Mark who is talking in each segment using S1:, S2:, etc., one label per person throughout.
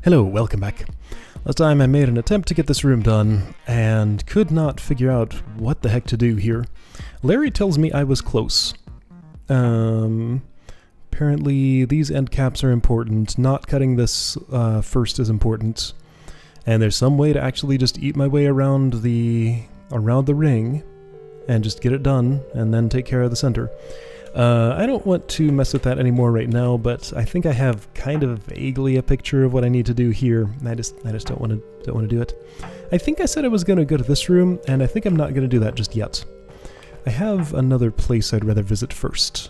S1: Hello, welcome back. Last time I made an attempt to get this room done, and could not figure out what the heck to do here. Larry tells me I was close. Apparently these end caps are important, not cutting this first is important, and there's some way to actually just eat my way around the ring, and just get it done, and then take care of the center. I don't want to mess with that anymore right now, but I think I have kind of vaguely a picture of what I need to do here. I just don't want to do it. I think I said I was going to go to this room, and I think I'm not going to do that just yet. I have another place I'd rather visit first.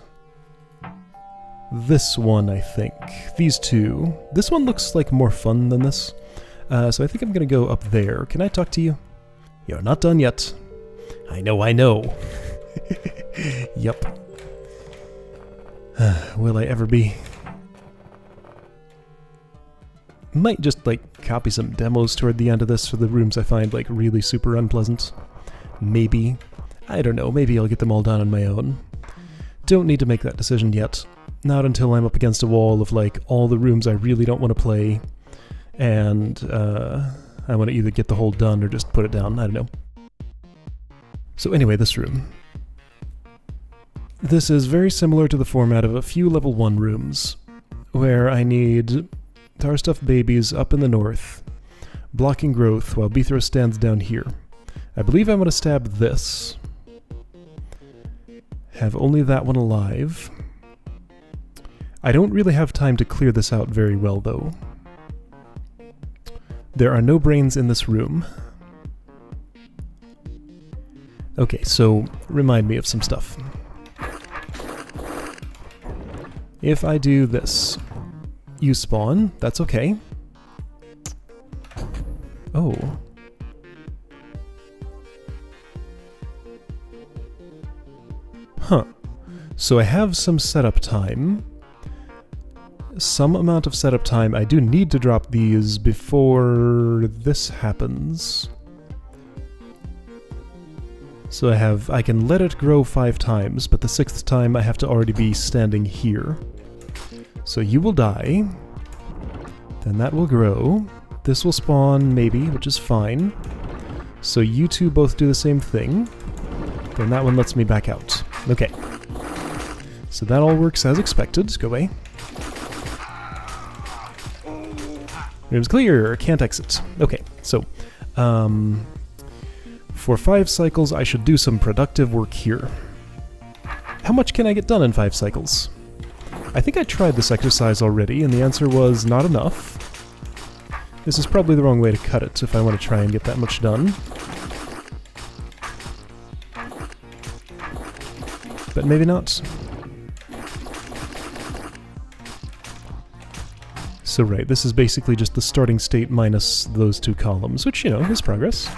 S1: This one, I think. These two. This one looks like more fun than this. So I think I'm going to go up there. Can I talk to you? You're not done yet. I know. Yep. Will I ever be? Might just, copy some demos toward the end of this for the rooms I find, really super unpleasant. Maybe. I don't know, maybe I'll get them all done on my own. Don't need to make that decision yet. Not until I'm up against a wall of, all the rooms I really don't want to play, and, I want to either get the whole done or just put it down, I don't know. So anyway, this room. This is very similar to the format of a few level 1 rooms, where I need Tarstuff babies up in the north, blocking growth while Bithro stands down here. I believe I'm going to stab this. Have only that one alive. I don't really have time to clear this out very well, though. There are no brains in this room. Okay, so remind me of some stuff. If I do this, you spawn, that's okay. Oh. Huh. So I have some setup time. Some amount of setup time. I do need to drop these before this happens. So I can let it grow 5 times, but the 6th time I have to already be standing here. So you will die. Then that will grow. This will spawn, maybe, which is fine. So you two both do the same thing. Then that one lets me back out. Okay. So that all works as expected. Go away. Room's clear. Can't exit. Okay, so... for 5 cycles, I should do some productive work here. How much can I get done in 5 cycles? I think I tried this exercise already, and the answer was not enough. This is probably the wrong way to cut it if I want to try and get that much done. But maybe not. So right, this is basically just the starting state minus those 2 columns, which, you know, is progress.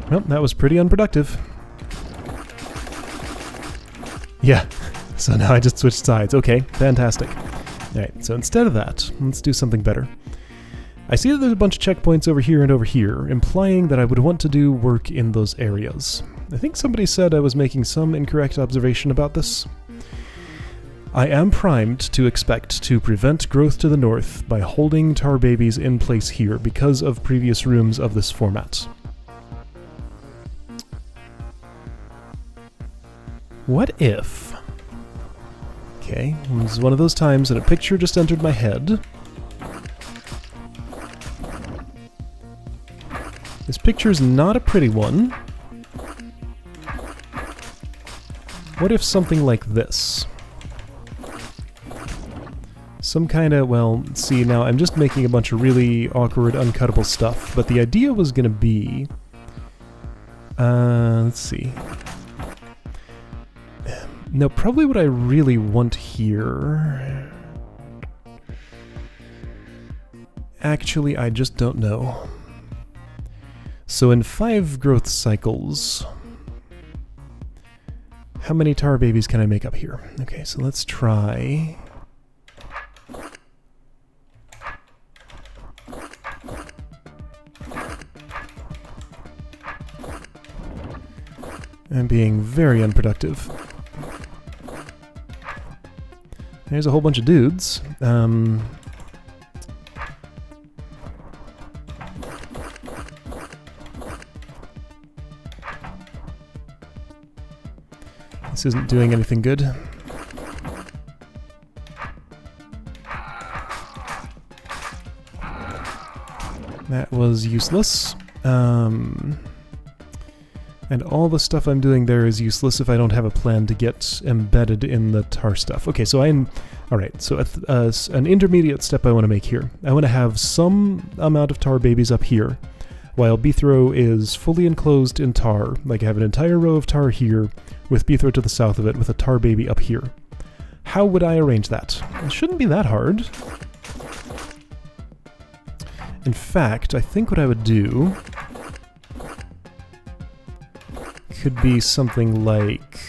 S1: Well, that was pretty unproductive. Yeah, so now I just switched sides. Okay, fantastic. Alright, so instead of that, let's do something better. I see that there's a bunch of checkpoints over here and over here, implying that I would want to do work in those areas. I think somebody said I was making some incorrect observation about this. I am primed to expect to prevent growth to the north by holding tar babies in place here because of previous rooms of this format. What if... Okay, this is one of those times that a picture just entered my head. This picture's not a pretty one. What if something like this? Some kind of, well, see, now I'm just making a bunch of really awkward, uncuttable stuff, but the idea was going to be... let's see... No, probably what I really want here... Actually, I just don't know. So in 5 growth cycles... How many tar babies can I make up here? Okay, so let's try... I'm being very unproductive. There's a whole bunch of dudes. This isn't doing anything good. That was useless. And all the stuff I'm doing there is useless if I don't have a plan to get embedded in the tar stuff. Okay, so alright, so an intermediate step I want to make here. I want to have some amount of tar babies up here, while Beethrow is fully enclosed in tar. Like I have an entire row of tar here, with Beethrow to the south of it, with a tar baby up here. How would I arrange that? It shouldn't be that hard. In fact, I think what I would do could be something like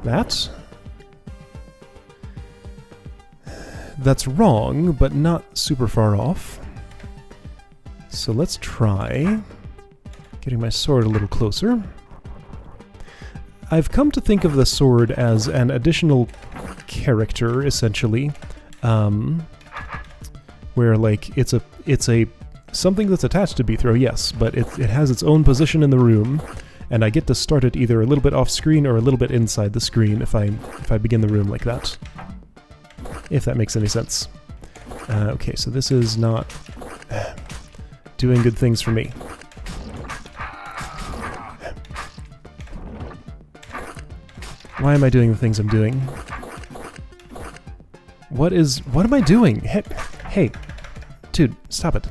S1: that. That's wrong, but not super far off. So let's try getting my sword a little closer. I've come to think of the sword as an additional character, essentially, where like it's a something that's attached to Beethrow, yes, but it has its own position in the room, and I get to start it either a little bit off screen or a little bit inside the screen if I begin the room like that. If that makes any sense. Okay, so this is not doing good things for me. Why am I doing the things I'm doing? What am I doing? Hey, dude, stop it.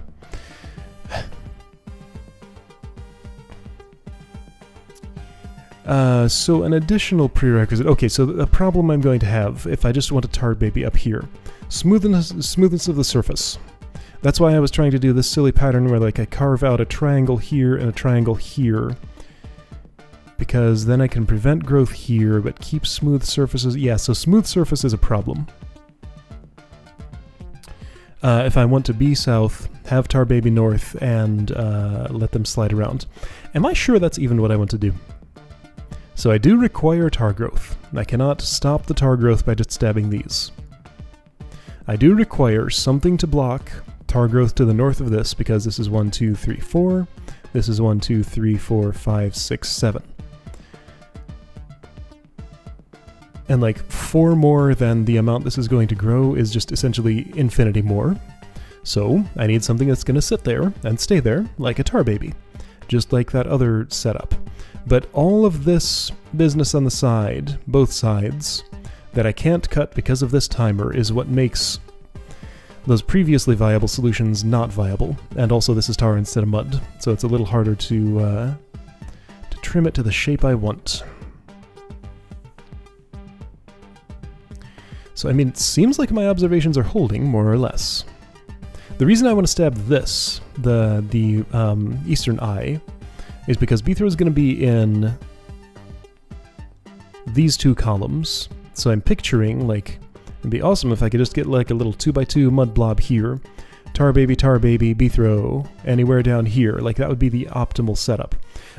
S1: So an additional prerequisite. Okay, so the problem I'm going to have if I just want a tar baby up here. Smoothness of the surface. That's why I was trying to do this silly pattern where like I carve out a triangle here and a triangle here. Because then I can prevent growth here, but keep smooth surfaces. Yeah, so smooth surface is a problem. If I want to be south, have tar baby north, and let them slide around. Am I sure that's even what I want to do? So I do require tar growth. I cannot stop the tar growth by just stabbing these. I do require something to block tar growth to the north of this, because this is 1, 2, 3, 4. This is 1, 2, 3, 4, 5, 6, 7. And like 4 more than the amount this is going to grow is just essentially infinity more. So I need something that's going to sit there and stay there like a tar baby, just like that other setup. But all of this business on the side, both sides, that I can't cut because of this timer is what makes those previously viable solutions not viable. And also this is tar instead of mud, so it's a little harder to trim it to the shape I want. So I mean, it seems like my observations are holding, more or less. The reason I want to stab this, the eastern eye, is because Beethrow is going to be in these 2 columns. So I'm picturing, like, it'd be awesome if I could just get like a little 2x2 mud blob here. Tar baby, Beethrow, anywhere down here. Like, that would be the optimal setup.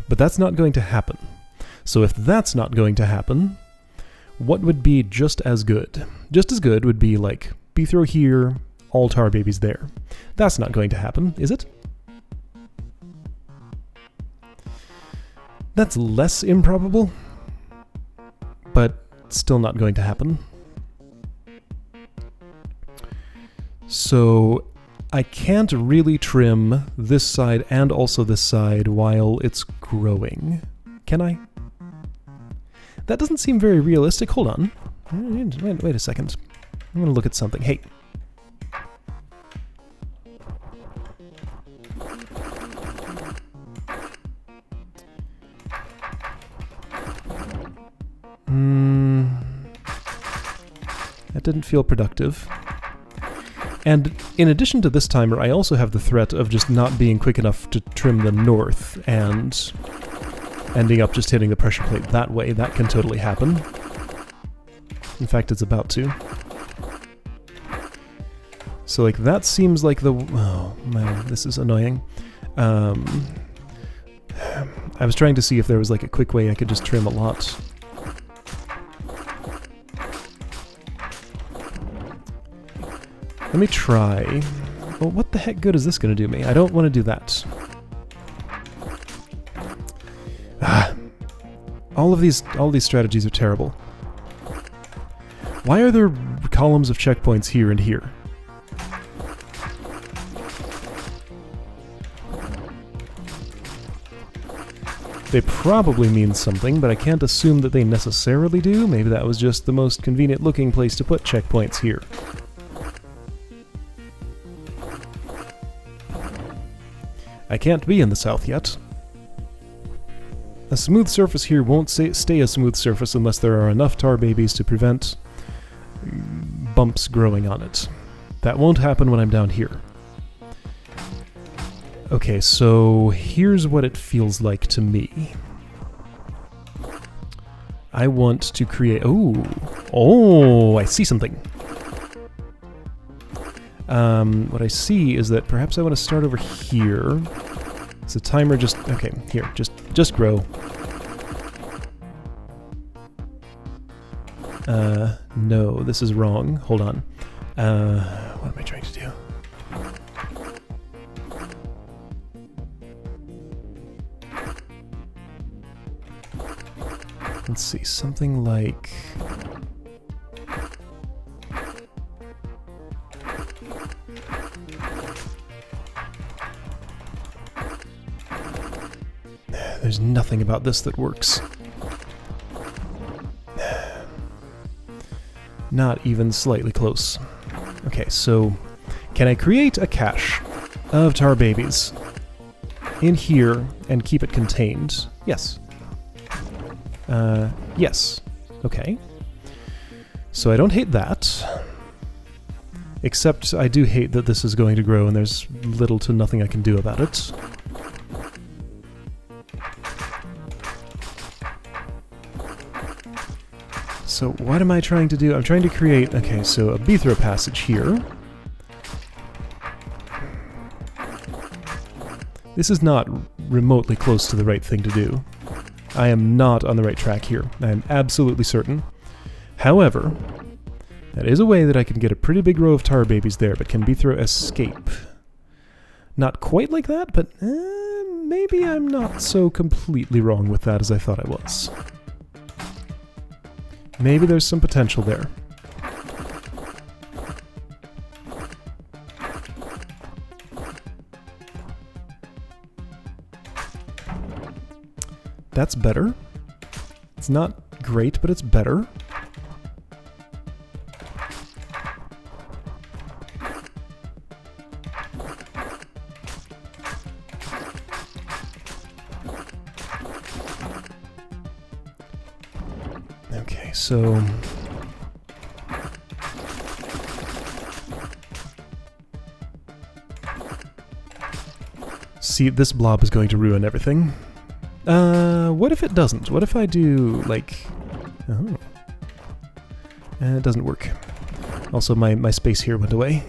S1: But that's not going to happen. So if that's not going to happen, what would be just as good? Just as good would be like Beethrow here, all tar babies there. That's not going to happen, is it? That's less improbable, but still not going to happen. So I can't really trim this side and also this side while it's growing. Can I? That doesn't seem very realistic. Hold on. Wait a second. I'm going to look at something. Hey. That didn't feel productive. And in addition to this timer, I also have the threat of just not being quick enough to trim the north and ending up just hitting the pressure plate that way. That can totally happen. In fact, it's about to. So like that seems like the... Oh man, this is annoying. I was trying to see if there was like a quick way I could just trim a lot. Let me try. Well, what the heck good is this going to do me? I don't want to do that. All these strategies are terrible. Why are there columns of checkpoints here and here? They probably mean something, but I can't assume that they necessarily do. Maybe that was just the most convenient looking place to put checkpoints here. I can't be in the south yet. A smooth surface here won't stay a smooth surface unless there are enough tar babies to prevent bumps growing on it. That won't happen when I'm down here. Okay, so here's what it feels like to me. I want to create... Oh, I see something. What I see is that perhaps I want to start over here. So the timer just... Okay, here, just grow. No, this is wrong. Hold on. What am I trying to do? Let's see, something like... There's nothing about this that works. Not even slightly close. Okay, so can I create a cache of tar babies in here and keep it contained? Yes. Yes. Okay. So I don't hate that. Except I do hate that this is going to grow and there's little to nothing I can do about it. So what am I trying to do? I'm trying to create, okay, so a bee-throw passage here. This is not remotely close to the right thing to do. I am not on the right track here. I am absolutely certain. However, that is a way that I can get a pretty big row of tar babies there, but can bee-throw escape? Not quite like that, but maybe I'm not so completely wrong with that as I thought I was. Maybe there's some potential there. That's better. It's not great, but it's better. Okay, so... See, this blob is going to ruin everything. What if it doesn't? What if I do, like... Oh. It doesn't work. Also, my space here went away.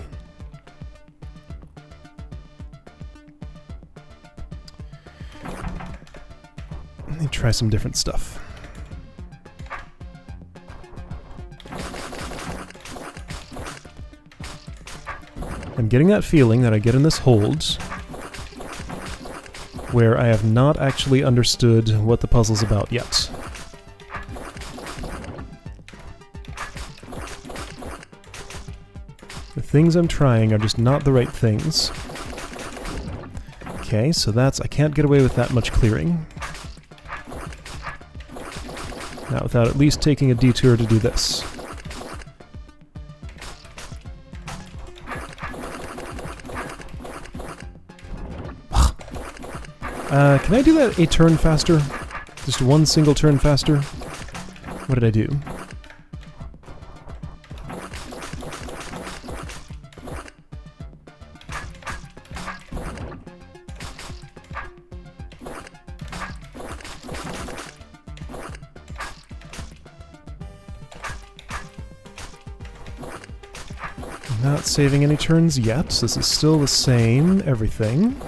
S1: Let me try some different stuff. I'm getting that feeling that I get in this hold where I have not actually understood what the puzzle's about yet. The things I'm trying are just not the right things. Okay, so that's... I can't get away with that much clearing. Not without at least taking a detour to do this. Can I do that a turn faster? Just one single turn faster? What did I do? Not saving any turns yet. This is still the same everything.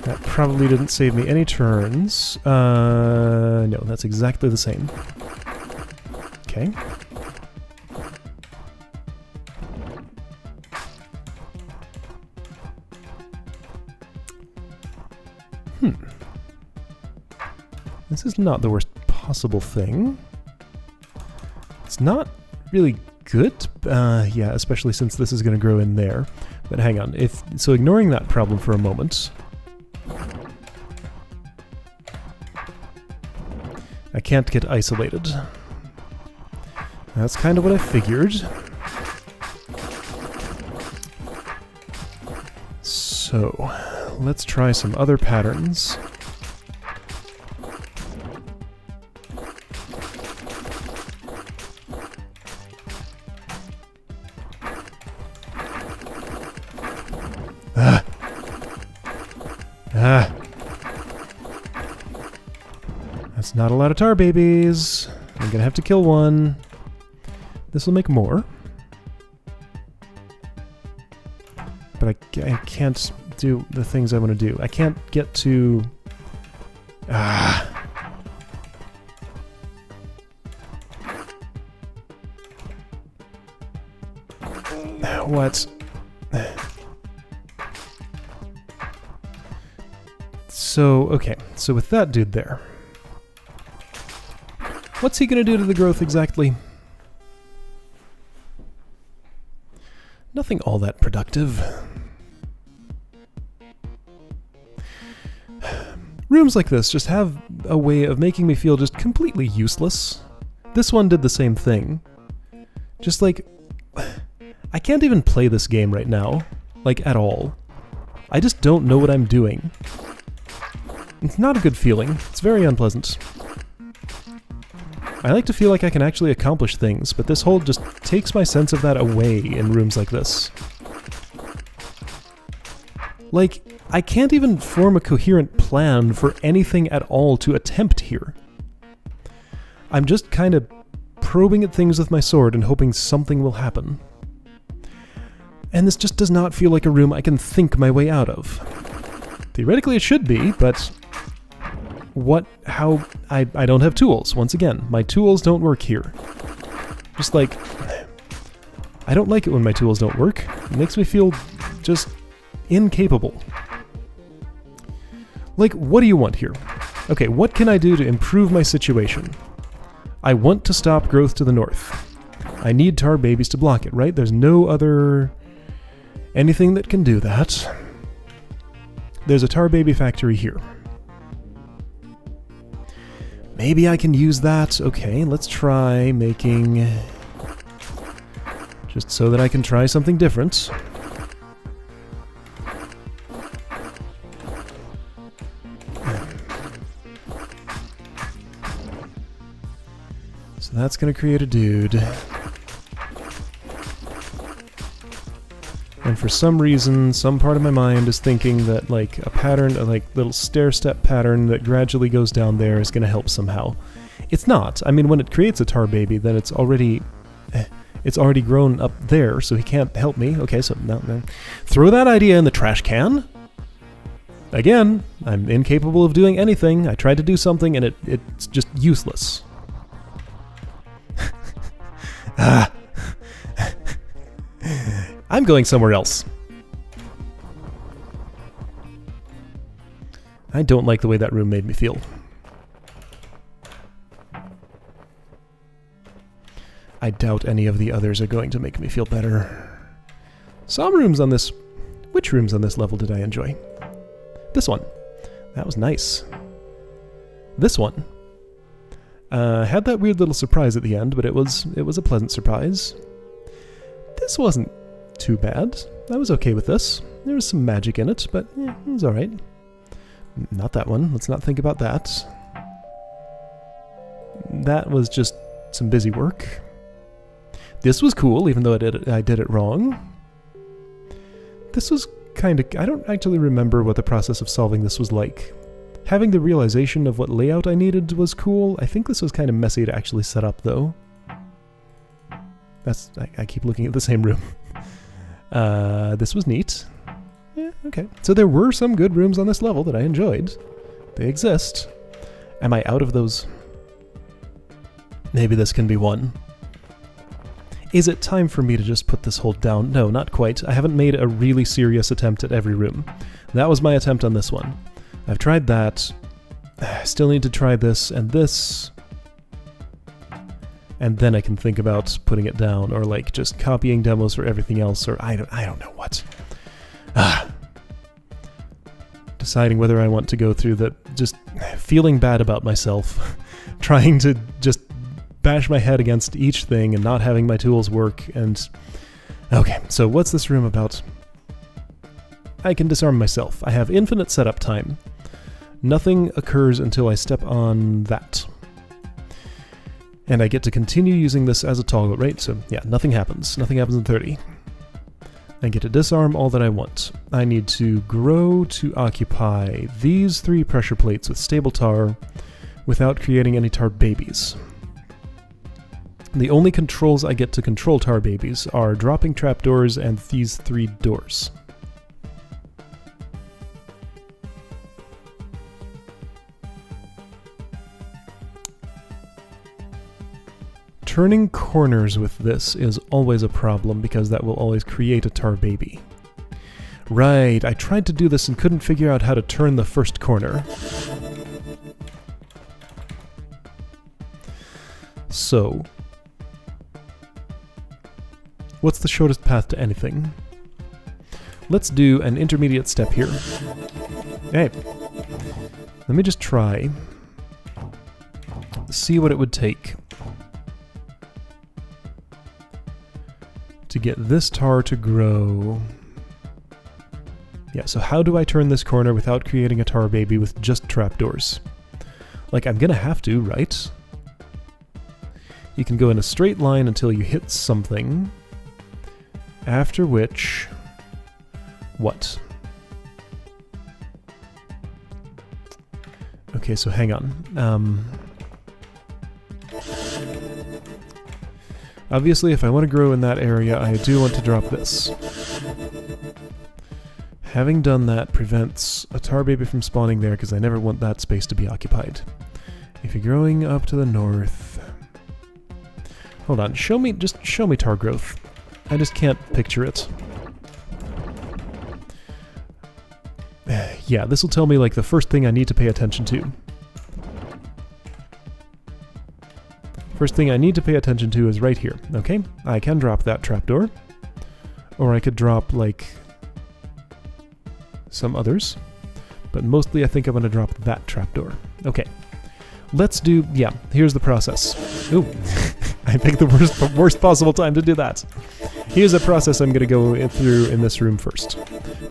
S1: That probably didn't save me any turns. No, that's exactly the same. Okay. This is not the worst possible thing. It's not really good. Yeah, especially since this is going to grow in there. But hang on. So ignoring that problem for a moment. I can't get isolated. That's kind of what I figured. So, let's try some other patterns. That's not a lot of tar babies. I'm gonna have to kill one. This will make more. But I can't do the things I want to do. I can't get to... What? So, okay. So with that dude there, what's he gonna do to the growth exactly? Nothing all that productive. Rooms like this just have a way of making me feel just completely useless. This one did the same thing. Just like... I can't even play this game right now. Like, at all. I just don't know what I'm doing. It's not a good feeling. It's very unpleasant. I like to feel like I can actually accomplish things, but this hole just takes my sense of that away in rooms like this. Like, I can't even form a coherent plan for anything at all to attempt here. I'm just kind of probing at things with my sword and hoping something will happen. And this just does not feel like a room I can think my way out of. Theoretically it should be, but... how... I don't have tools, once again. My tools don't work here. Just like... I don't like it when my tools don't work. It makes me feel just incapable. Like, what do you want here? Okay, what can I do to improve my situation? I want to stop growth to the north. I need tar babies to block it, right? There's no other... anything that can do that. There's a tar baby factory here. Maybe I can use that. Okay, let's try making... just so that I can try something different. So that's going to create a dude. And for some reason, some part of my mind is thinking that, like, a pattern, a like, little stair-step pattern that gradually goes down there is going to help somehow. It's not. I mean, when it creates a tar baby, then it's already grown up there, so he can't help me. Okay, so no. Throw that idea in the trash can. Again, I'm incapable of doing anything. I tried to do something, and it's just useless. I'm going somewhere else. I don't like the way that room made me feel. I doubt any of the others are going to make me feel better. Some rooms on this... Which rooms on this level did I enjoy? This one. That was nice. This one. Had that weird little surprise at the end, but it was a pleasant surprise. This wasn't too bad. I was okay with this. There was some magic in it, but it was alright. Not that one. Let's not think about that. That was just some busy work. This was cool, even though I did it wrong. This was kind of... I don't actually remember what the process of solving this was like. Having the realization of what layout I needed was cool. I think this was kind of messy to actually set up, though. I keep looking at the same room. This was neat. Yeah, Okay. So there were some good rooms on this level that I enjoyed. They exist. Am I out of those? Maybe this can be one. Is it time for me to just put this hole down? No, not quite. I haven't made a really serious attempt at every room. That was my attempt on this one. I've tried that. I still need to try this and this. And then I can think about putting it down, or like just copying demos for everything else, or I don't know what. Deciding whether I want to go through that, just feeling bad about myself, trying to just bash my head against each thing and not having my tools work, and... Okay, so what's this room about? I can disarm myself. I have infinite setup time. Nothing occurs until I step on that. And I get to continue using this as a toggle, right? So yeah, nothing happens. Nothing happens in 30. I get to disarm all that I want. I need to grow to occupy these 3 pressure plates with stable tar without creating any tar babies. The only controls I get to control tar babies are dropping trapdoors and these 3 doors. Turning corners with this is always a problem because that will always create a tar baby. Right, I tried to do this and couldn't figure out how to turn the first corner. So, what's the shortest path to anything? Let's do an intermediate step here. Hey, let me just try. See what it would take to get this tar to grow. Yeah, so how do I turn this corner without creating a tar baby with just trapdoors? Like, I'm gonna have to, right? You can go in a straight line until you hit something, after which... what? Okay, so hang on. Obviously, if I want to grow in that area, I do want to drop this. Having done that prevents a tar baby from spawning there, because I never want that space to be occupied. If you're growing up to the north... Hold on, just show me tar growth. I just can't picture it. Yeah, this will tell me like the first thing I need to pay attention to. First thing I need to pay attention to is right here, okay? I can drop that trapdoor. Or I could drop, like, some others. But mostly I think I'm going to drop that trapdoor. Okay. Let's do... yeah, here's the process. Ooh. I picked the worst possible time to do that. Here's a process I'm going to go through in this room first.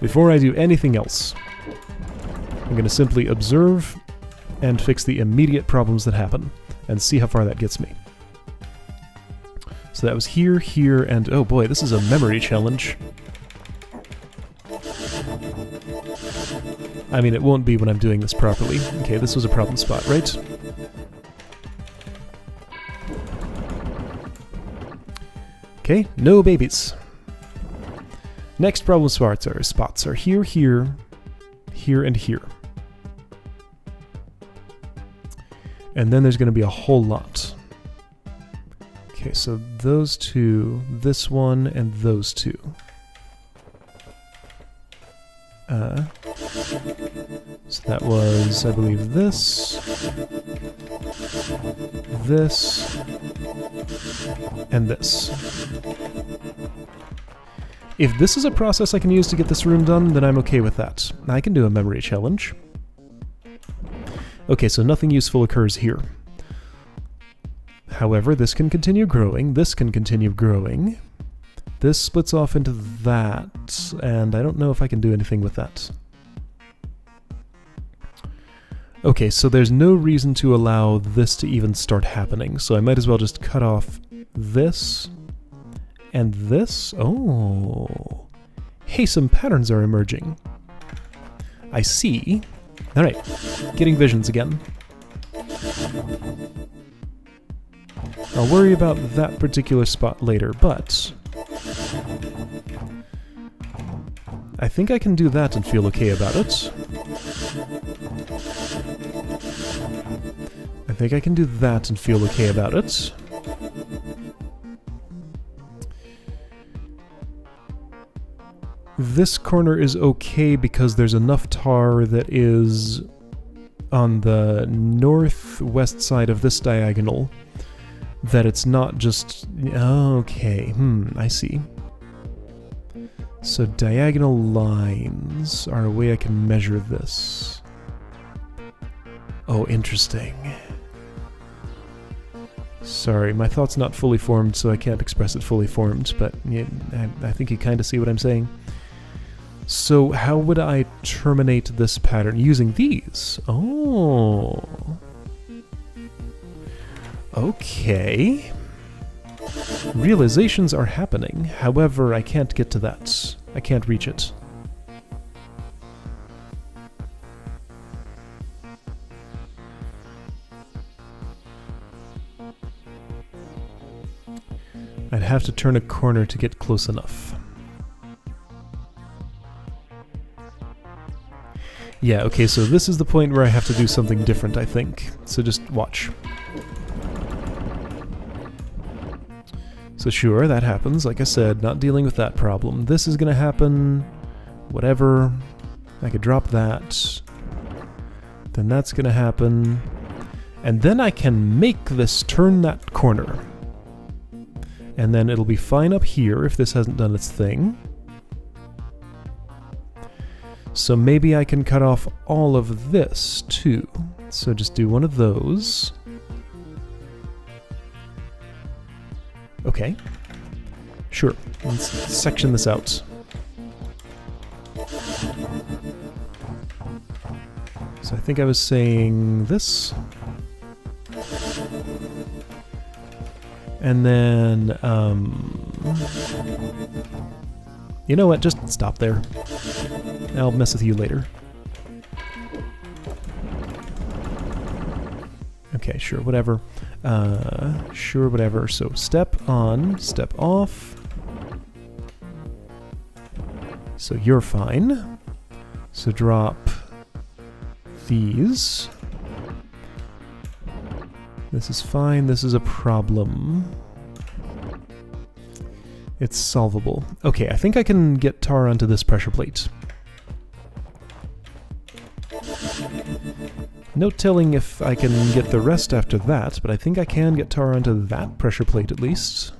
S1: Before I do anything else, I'm going to simply observe and fix the immediate problems that happen, and see how far that gets me. So that was here, here, and oh boy, this is a memory challenge. I mean, it won't be when I'm doing this properly. Okay, this was a problem spot, right? Okay, no babies. Next problem spots are here, here, here, and here. And then there's going to be a whole lot. Okay, so those 2, this one, and those 2. So that was, I believe, this, and this. If this is a process I can use to get this room done, then I'm okay with that. I can do a memory challenge. Okay, so nothing useful occurs here. However, this can continue growing, this can continue growing. This splits off into that, and I don't know if I can do anything with that. Okay, so there's no reason to allow this to even start happening, so I might as well just cut off this and this. Oh, hey, some patterns are emerging. I see. All right, getting visions again. I'll worry about that particular spot later, but I think I can do that and feel okay about it. I think I can do that and feel okay about it. This corner is okay because there's enough tar that is on the northwest side of this diagonal that it's not just... Okay, I see. So diagonal lines are a way I can measure this. Oh, interesting. Sorry, my thought's not fully formed, so I can't express it fully formed, but yeah, I think you kind of see what I'm saying. So how would I terminate this pattern? Using these. Oh. Okay. Realizations are happening. However, I can't get to that. I can't reach it. I'd have to turn a corner to get close enough. Yeah, okay, so this is the point where I have to do something different, I think. So just watch. So sure, that happens. Like I said, not dealing with that problem. This is gonna happen. Whatever. I could drop that. Then that's gonna happen. And then I can make this turn that corner. And then it'll be fine up here if this hasn't done its thing. So maybe I can cut off all of this, too. So just do one of those. Okay. Sure. Let's section this out. So I think I was saying this. And then, you know what? Just stop there. I'll mess with you later. Okay, sure, whatever. Sure, whatever. So step on, step off. So you're fine. So drop these. This is fine. This is a problem. It's solvable. Okay, I think I can get tar onto this pressure plate. No telling if I can get the rest after that, but I think I can get tar onto that pressure plate at least.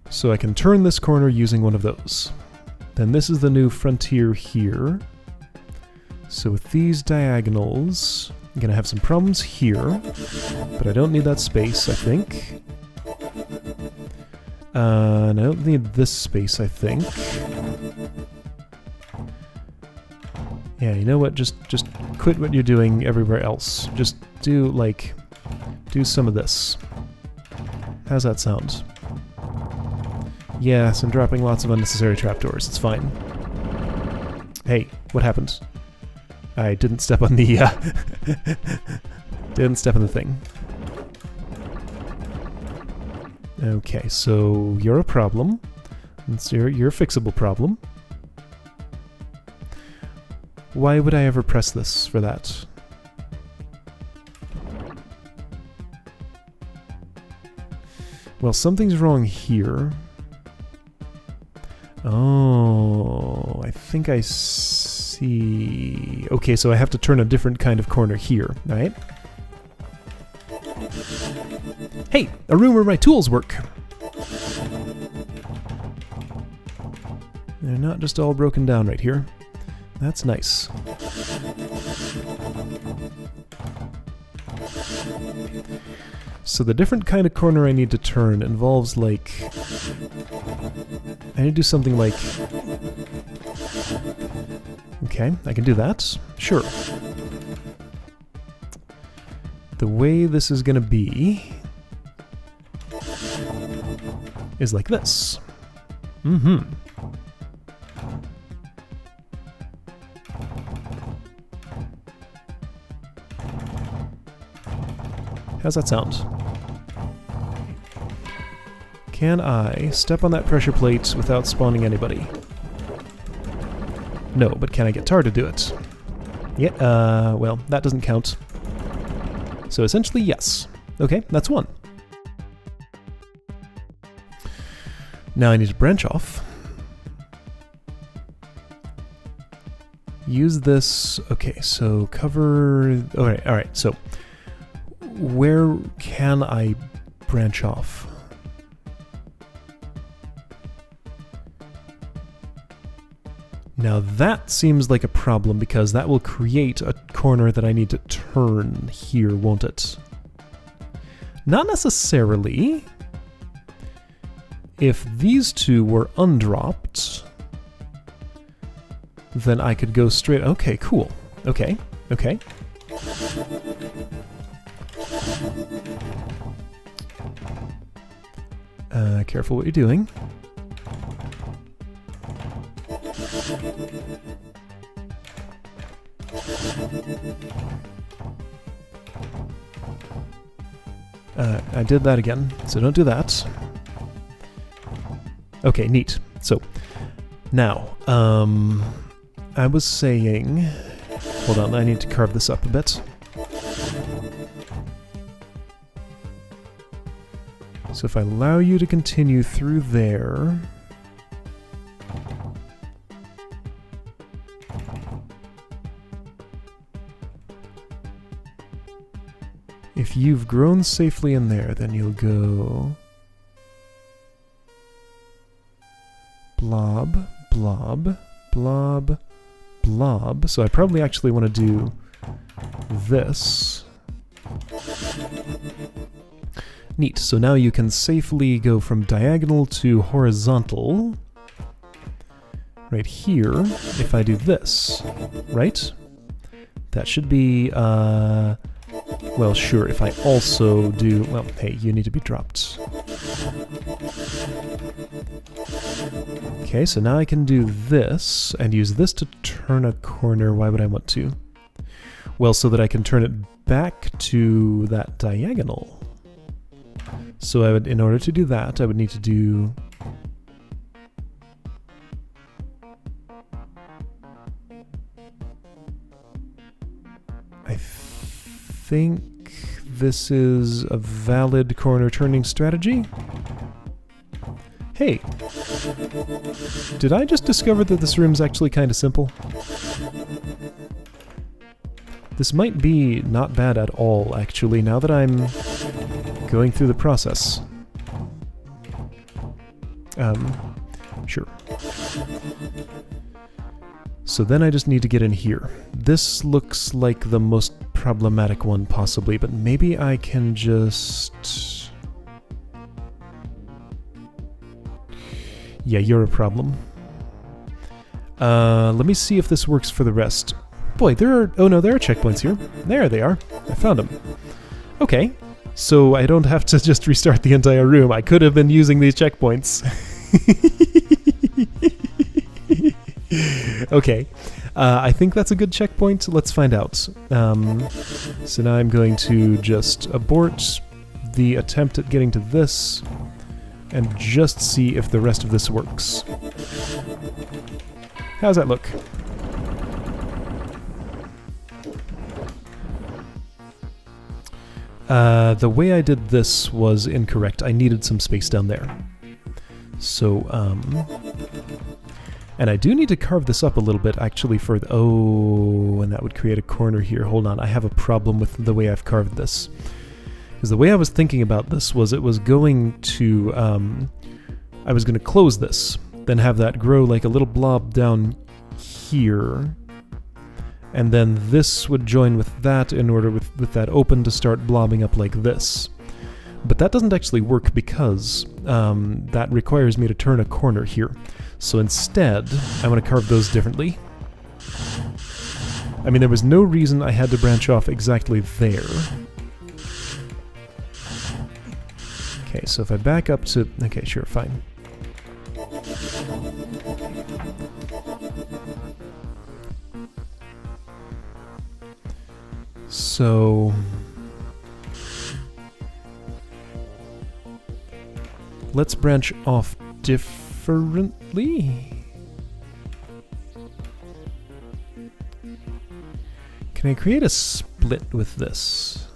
S1: So I can turn this corner using one of those. Then this is the new frontier here. So with these diagonals, I'm gonna have some problems here, but I don't need that space, I think. And I don't need this space, I think. Yeah, you know what? Just quit what you're doing everywhere else. Just do, like, do some of this. How's that sound? Yes, I'm dropping lots of unnecessary trapdoors. It's fine. Hey, what happened? I didn't step on the, didn't step on the thing. Okay, so you're a problem. You're a fixable problem. Why would I ever press this for that? Well, something's wrong here. Oh, I think I see... Okay, so I have to turn a different kind of corner here, right? Hey, a room where my tools work! They're not just all broken down right here. That's nice. So the different kind of corner I need to turn involves, like... I need to do something like... Okay, I can do that. Sure. The way this is gonna be... is like this. Mm-hmm. How's that sound? Can I step on that pressure plate without spawning anybody? No, but can I get Tar to do it? Yeah, well, that doesn't count. So essentially, yes. Okay, that's one. Now I need to branch off. Use this. Okay, so cover. Alright, so where can I branch off? Now that seems like a problem because that will create a corner that I need to turn here, won't it? Not necessarily. If these two were undropped, then I could go straight... Okay, cool. Okay. Careful what you're doing. I did that again, so don't do that. Okay, neat. So, now, I was saying... Hold on, I need to carve this up a bit. So if I allow you to continue through there... If you've grown safely in there, then you'll go... Blob, blob, blob, blob. So I probably actually want to do this. Neat. So now you can safely go from diagonal to horizontal. Right here, if I do this, right? That should be, well, sure, if I also do... Well, hey, you need to be dropped. Okay, so now I can do this, and use this to turn a corner. Why would I want to? Well, so that I can turn it back to that diagonal. So I would, in order to do that, I would need to do... I think this is a valid corner turning strategy. Hey, did I just discover that this room's actually kind of simple? This might be not bad at all, actually, now that I'm going through the process. Sure. So then I just need to get in here. This looks like the most problematic one possibly, but maybe I can just... Yeah, you're a problem. Let me see if this works for the rest. Boy, there are... Oh no, there are checkpoints here. There they are. I found them. Okay, so I don't have to just restart the entire room. I could have been using these checkpoints. Okay, I think that's a good checkpoint. Let's find out. So now I'm going to just abort the attempt at getting to this and just see if the rest of this works. How's that look? The way I did this was incorrect. I needed some space down there. So, and I do need to carve this up a little bit, actually, for the... Oh, and that would create a corner here. Hold on, I have a problem with the way I've carved this. Because the way I was thinking about this was it was going to... I was going to close this, then have that grow like a little blob down here, and then this would join with that in order with that open to start blobbing up like this. But that doesn't actually work because that requires me to turn a corner here. So instead, I want to carve those differently. I mean, there was no reason I had to branch off exactly there. Okay, so if I back up to... Okay, sure, fine. So... let's branch off differently. Can I create a split with this?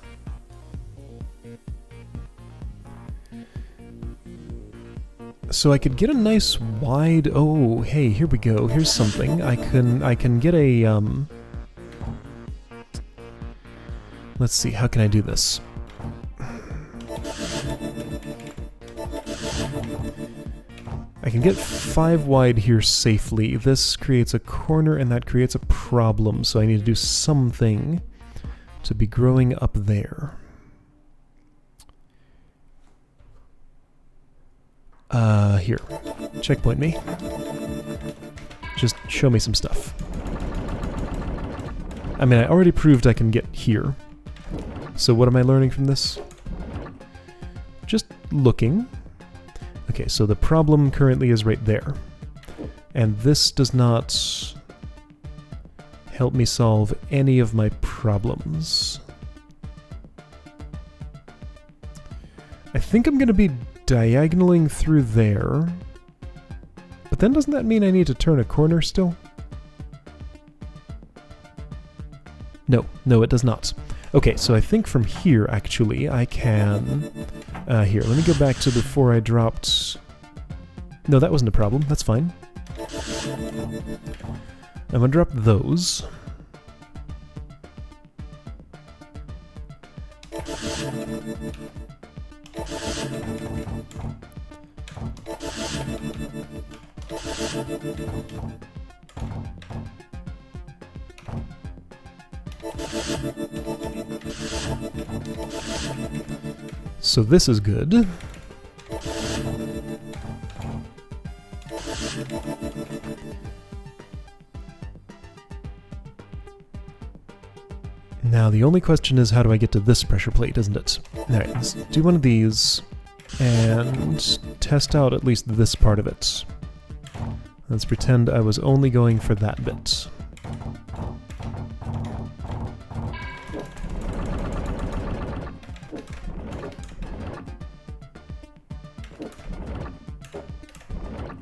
S1: So I could get a nice wide... Oh, hey, here we go. Here's something. I can get a... Let's see, how can I do this? I can get 5 wide here safely. This creates a corner and that creates a problem, so I need to do something to be growing up there. Here. Checkpoint me. Just show me some stuff. I mean, I already proved I can get here. So what am I learning from this? Just looking. Okay, so the problem currently is right there. And this does not help me solve any of my problems. I think I'm going to be diagonaling through there. But then doesn't that mean I need to turn a corner still? No, it does not. Okay, so I think from here, actually, I can... here, let me go back to before I dropped... No, that wasn't a problem. That's fine. I'm gonna drop those. So this is good. Now the only question is, how do I get to this pressure plate, isn't it? Alright, let's do one of these and test out at least this part of it. Let's pretend I was only going for that bit.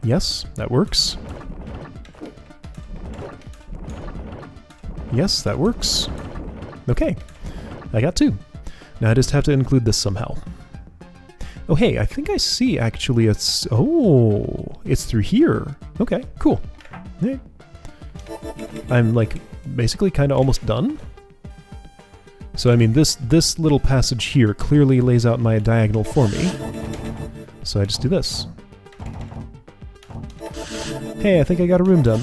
S1: Yes, that works. Yes, that works. Okay, I got 2. Now I just have to include this somehow. Oh hey, I think I see actually it's... Oh, it's through here. Okay, cool. Hey. I'm like basically kind of almost done. So I mean this little passage here clearly lays out my diagonal for me. So I just do this. Hey, I think I got a room done.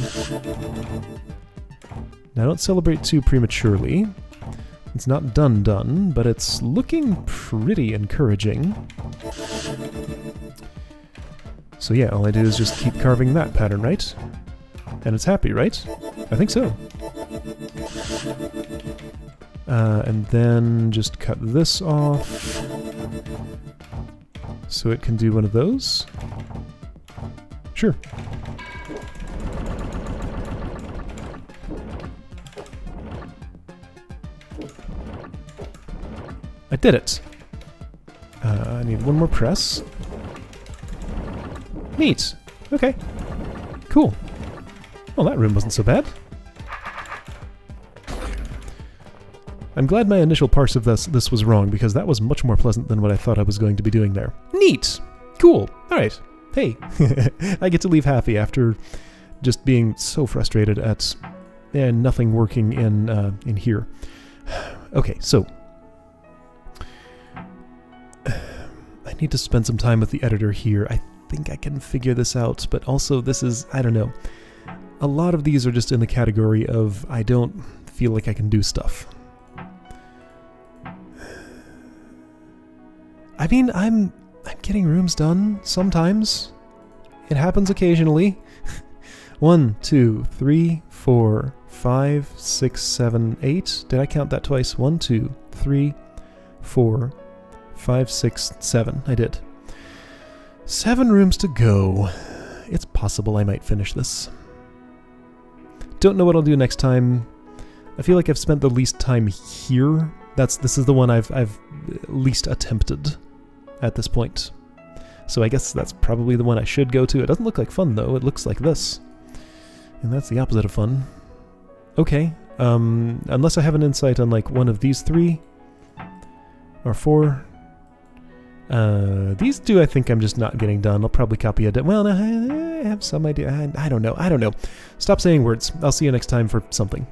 S1: Now don't celebrate too prematurely. It's not done, but it's looking pretty encouraging. So yeah, all I do is just keep carving that pattern, right? And it's happy, right? I think so. And then just cut this off so it can do one of those. Sure. I did it! I need one more press. Neat! Okay. Cool. Well, that room wasn't so bad. I'm glad my initial parse of this was wrong, because that was much more pleasant than what I thought I was going to be doing there. Neat! Cool! Alright. Hey! I get to leave happy after just being so frustrated at nothing working in here. Okay, so... I need to spend some time with the editor here. I think I can figure this out, but also this is, I don't know. A lot of these are just in the category of I don't feel like I can do stuff. I mean, I'm getting rooms done sometimes. It happens occasionally. 1, 2, 3, 4, 5, 6, 7, 8. Did I count that twice? 1, 2, 3, 4, 5, 6, 7. I did. 7 rooms to go. It's possible I might finish this. Don't know what I'll do next time. I feel like I've spent the least time here. This is the one I've least attempted at this point. So I guess that's probably the one I should go to. It doesn't look like fun, though. It looks like this. And that's the opposite of fun. Okay. Unless I have an insight on, like, one of these 3. Or 4. These 2 I think I'm just not getting done. I'll probably copy it. Well, no, I have some idea. I don't know. Stop saying words. I'll see you next time for something.